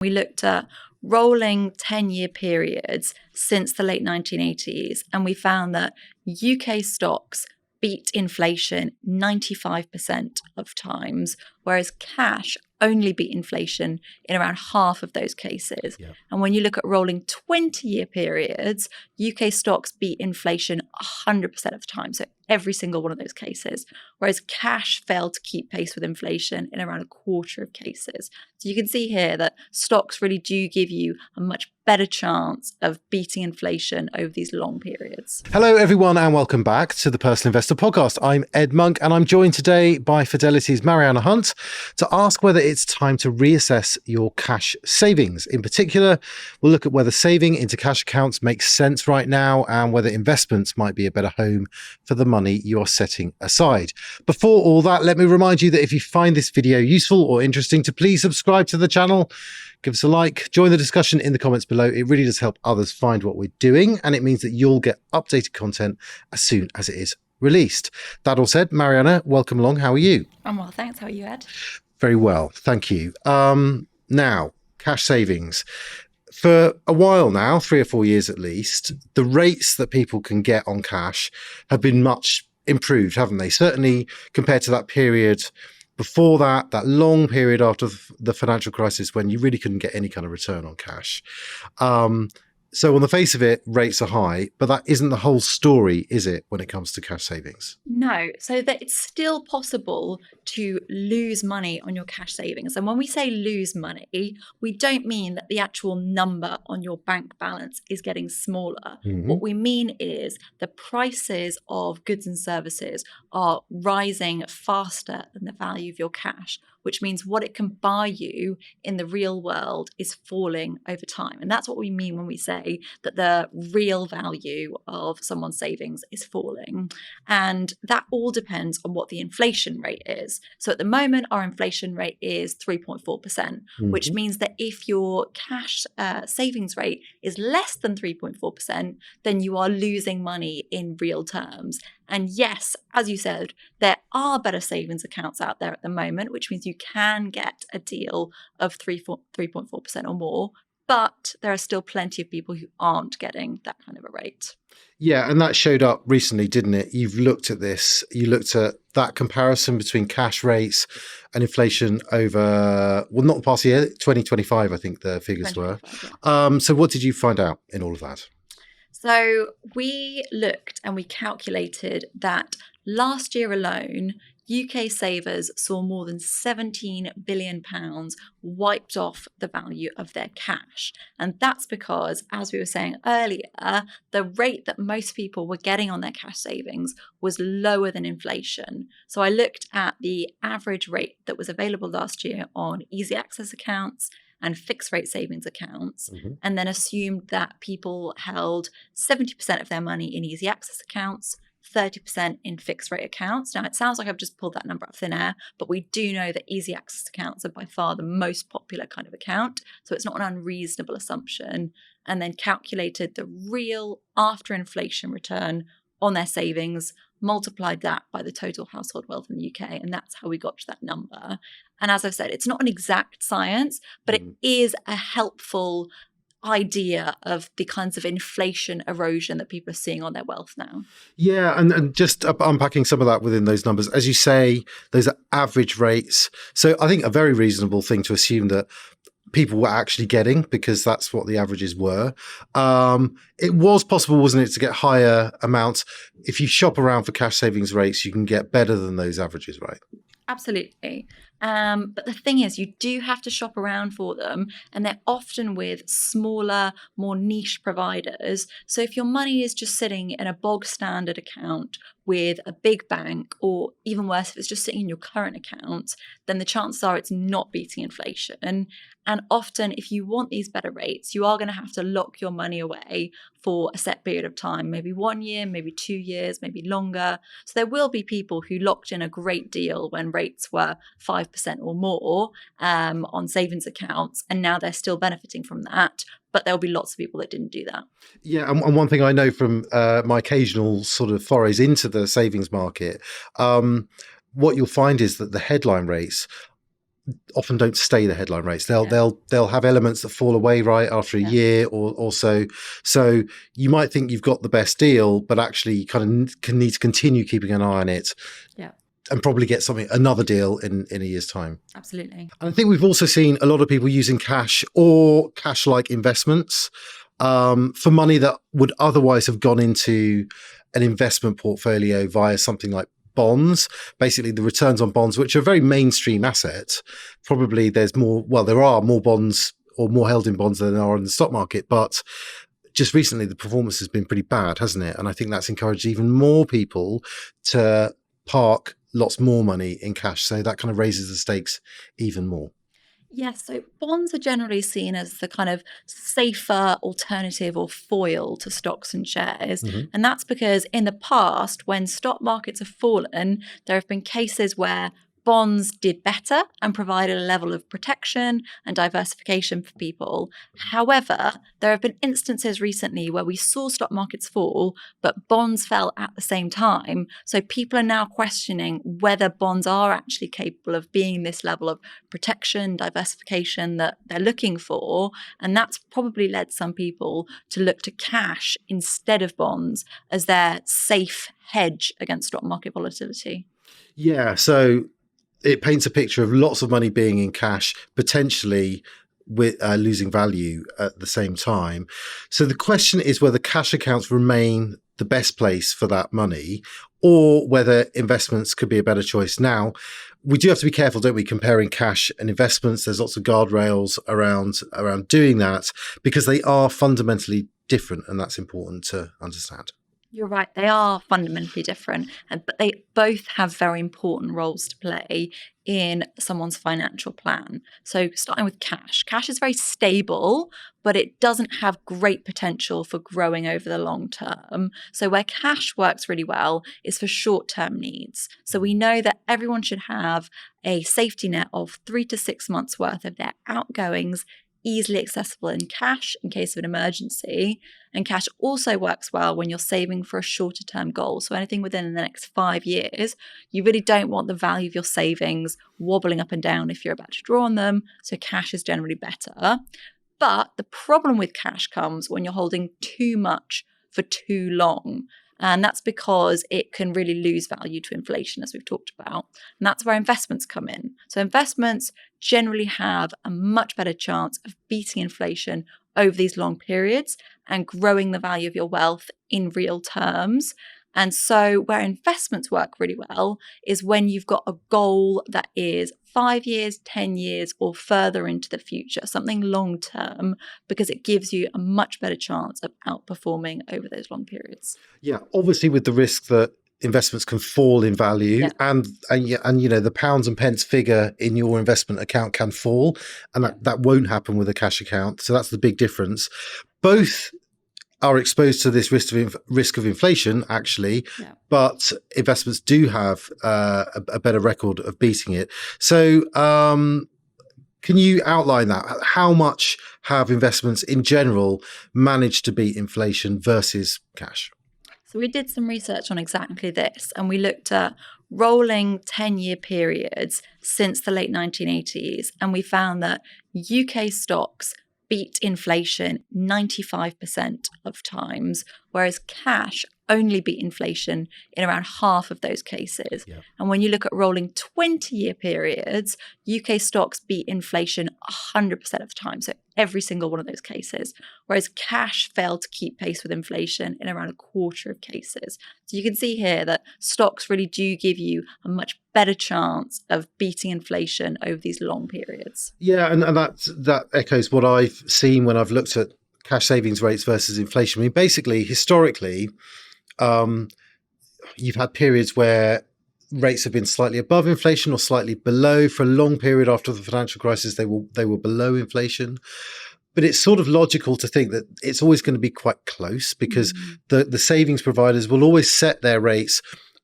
We looked at rolling 10-year periods since the late 1980s, and we found that UK stocks beat inflation 95% of times, whereas cash only beat inflation in around half of those cases. Yeah. And when you look at rolling 20-year periods, UK stocks beat inflation 100% of the time, so every single one of those cases, whereas cash failed to keep pace with inflation in around a quarter of cases. So you can see here that stocks really do give you a much better chance of beating inflation over these long periods. Hello, everyone, and welcome back to the Personal Investor Podcast. I'm Ed Monk, and I'm joined today by Fidelity's Marianna Hunt to ask whether it's time to reassess your cash savings. In particular, we'll look at whether saving into cash accounts makes sense right now and whether investments might be a better home for the money you are setting aside. Before all that, let me remind you that if you find this video useful or interesting, to please subscribe to the channel. Give us a like, join the discussion in the comments below. It really does help others find what we're doing, and it means that you'll get updated content as soon as it is released. That all said, Marianna, welcome along. How are you? I'm well, thanks. How are you, Ed? Very well, thank you. Now, cash savings. For a while now, 3 or 4 years at least, the rates that people can get on cash have been much improved, haven't they? Certainly compared to that period before that long period after the financial crisis when you really couldn't get any kind of return on cash. So on the face of it, rates are high, but that isn't the whole story, is it, when it comes to cash savings? No, so that it's still possible to lose money on your cash savings. And when we say lose money, we don't mean that the actual number on your bank balance is getting smaller. Mm-hmm. What we mean is the prices of goods and services are rising faster than the value of your cash, which means what it can buy you in the real world is falling over time. And that's what we mean when we say that the real value of someone's savings is falling. And that all depends on what the inflation rate is. So at the moment, our inflation rate is 3.4%, which means that if your cash savings rate is less than 3.4%, then you are losing money in real terms. And yes, as you said, there are better savings accounts out there at the moment, which means you can get a deal of 3.4% or more, but there are still plenty of people who aren't getting that kind of a rate. Yeah, and that showed up recently, didn't it? You've looked at this. You looked at that comparison between cash rates and inflation over, well, not the past year, 2025, I think the figures were. Yeah. So what did you find out in all of that? So we looked and we calculated that last year alone, UK savers saw more than £17 billion wiped off the value of their cash. And that's because, as we were saying earlier, the rate that most people were getting on their cash savings was lower than inflation. So I looked at the average rate that was available last year on easy access accounts and fixed rate savings accounts, and then assumed that people held 70% of their money in easy access accounts, 30% in fixed rate accounts. Now, it sounds like I've just pulled that number out of thin air, but we do know that easy access accounts are by far the most popular kind of account. So it's not an unreasonable assumption. And then calculated the real after inflation return on their savings, multiplied that by the total household wealth in the UK. And that's how we got to that number. And as I've said, it's not an exact science, but it is a helpful idea of the kinds of inflation erosion that people are seeing on their wealth now. Yeah, and just unpacking some of that within those numbers, as you say, those are average rates. So I think a very reasonable thing to assume that people were actually getting, because that's what the averages were. It was possible, wasn't it, to get higher amounts. If you shop around for cash savings rates, you can get better than those averages, right? Absolutely. But the thing is, you do have to shop around for them, and they're often with smaller, more niche providers. So if your money is just sitting in a bog standard account with a big bank, or even worse, if it's just sitting in your current account, then the chances are it's not beating inflation. And often, if you want these better rates, you are going to have to lock your money away for a set period of time, maybe 1 year, maybe 2 years, maybe longer. So there will be people who locked in a great deal when rates were 5% or more on savings accounts, and now they're still benefiting from that. But there'll be lots of people that didn't do that. Yeah, and one thing I know from my occasional sort of forays into the savings market, what you'll find is that the headline rates, often don't stay the headline rates. They'll have elements that fall away right after a year or so. So you might think you've got the best deal, but actually you kind of can need to continue keeping an eye on it. Yeah. And probably get another deal in a year's time. Absolutely. And I think we've also seen a lot of people using cash or cash-like investments for money that would otherwise have gone into an investment portfolio via something like bonds. Basically, the returns on bonds, which are a very mainstream asset. Probably there are more bonds or more held in bonds than there are in the stock market, but just recently the performance has been pretty bad, hasn't it? And I think that's encouraged even more people to park lots more money in cash. So that kind of raises the stakes even more. Yes, so bonds are generally seen as the kind of safer alternative or foil to stocks and shares. Mm-hmm. And that's because in the past, when stock markets have fallen, there have been cases where bonds did better and provided a level of protection and diversification for people. However, there have been instances recently where we saw stock markets fall, but bonds fell at the same time. So people are now questioning whether bonds are actually capable of being this level of protection, diversification that they're looking for. And that's probably led some people to look to cash instead of bonds as their safe hedge against stock market volatility. Yeah, so it paints a picture of lots of money being in cash, potentially with losing value at the same time. So the question is whether cash accounts remain the best place for that money, or whether investments could be a better choice. Now, we do have to be careful, don't we, comparing cash and investments. There's lots of guardrails around doing that because they are fundamentally different, and that's important to understand. You're right. They are fundamentally different, but they both have very important roles to play in someone's financial plan. So starting with cash. Cash is very stable, but it doesn't have great potential for growing over the long term. So where cash works really well is for short-term needs. So we know that everyone should have a safety net of 3 to 6 months worth of their outgoings easily accessible in cash in case of an emergency. And cash also works well when you're saving for a shorter term goal. So anything within the next 5 years, you really don't want the value of your savings wobbling up and down if you're about to draw on them. So cash is generally better. But the problem with cash comes when you're holding too much for too long. And that's because it can really lose value to inflation, as we've talked about. And that's where investments come in. So investments generally have a much better chance of beating inflation over these long periods and growing the value of your wealth in real terms. And so where investments work really well is when you've got a goal that is 5 years, 10 years, or further into the future, something long term, because it gives you a much better chance of outperforming over those long periods. Yeah, obviously with the risk that investments can fall in value, and you know, the pounds and pence figure in your investment account can fall, and that won't happen with a cash account. So that's the big difference. Both are exposed to this risk of inflation, actually, but investments do have a better record of beating it. So can you outline that? How much have investments in general managed to beat inflation versus cash? So we did some research on exactly this, and we looked at rolling 10-year periods since the late 1980s, and we found that UK stocks beat inflation 95% of times, whereas cash only beat inflation in around half of those cases. Yeah. And when you look at rolling 20-year periods, UK stocks beat inflation 100% of the time, so every single one of those cases, whereas cash failed to keep pace with inflation in around a quarter of cases. So you can see here that stocks really do give you a much better chance of beating inflation over these long periods. Yeah, and that echoes what I've seen when I've looked at cash savings rates versus inflation. I mean, basically, historically, you've had periods where rates have been slightly above inflation or slightly below. For a long period after the financial crisis, they were below inflation. But it's sort of logical to think that it's always going to be quite close because the savings providers will always set their rates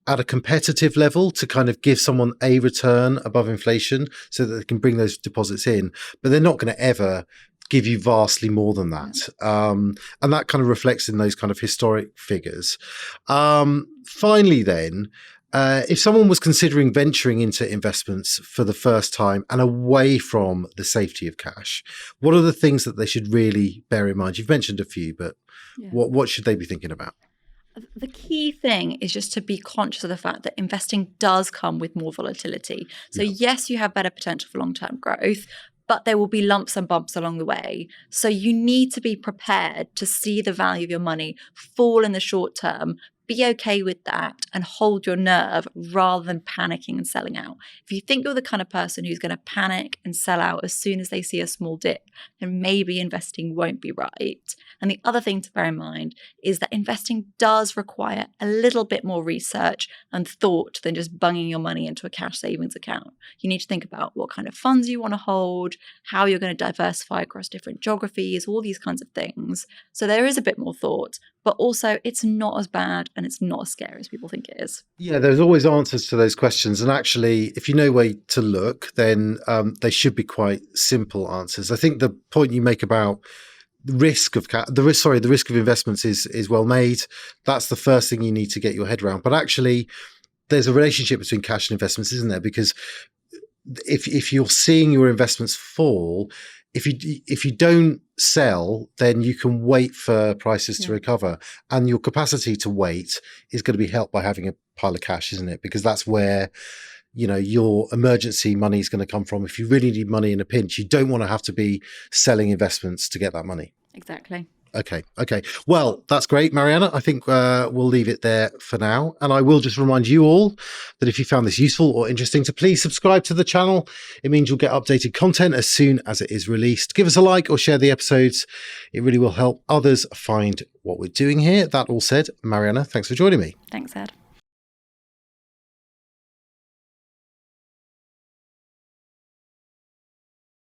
at a competitive level to kind of give someone a return above inflation so that they can bring those deposits in. But they're not going to ever give you vastly more than that. And that kind of reflects in those kind of historic figures. Finally, then, If someone was considering venturing into investments for the first time and away from the safety of cash, what are the things that they should really bear in mind? You've mentioned a few, but what should they be thinking about? The key thing is just to be conscious of the fact that investing does come with more volatility. So yes, you have better potential for long-term growth, but there will be lumps and bumps along the way. So you need to be prepared to see the value of your money fall in the short term. Be okay with that and hold your nerve rather than panicking and selling out. If you think you're the kind of person who's going to panic and sell out as soon as they see a small dip, then maybe investing won't be right. And the other thing to bear in mind is that investing does require a little bit more research and thought than just bunging your money into a cash savings account. You need to think about what kind of funds you want to hold, how you're going to diversify across different geographies, all these kinds of things. So there is a bit more thought, but also it's not as bad and it's not as scary as people think it is. Yeah, there's always answers to those questions. And actually, if you know where to look, then they should be quite simple answers. I think the point you make about the risk of investments is well made. That's the first thing you need to get your head around. But actually, there's a relationship between cash and investments, isn't there? Because if you're seeing your investments fall, if you don't sell, then you can wait for prices to recover, and your capacity to wait is going to be helped by having a pile of cash, isn't it? Because that's where your emergency money is going to come from. If you really need money in a pinch, you don't want to have to be selling investments to get that money. Exactly. Okay. Well, that's great, Marianna. I think we'll leave it there for now. And I will just remind you all that if you found this useful or interesting, to please subscribe to the channel. It means you'll get updated content as soon as it is released. Give us a like or share the episodes. It really will help others find what we're doing here. That all said, Marianna, thanks for joining me. Thanks, Ed.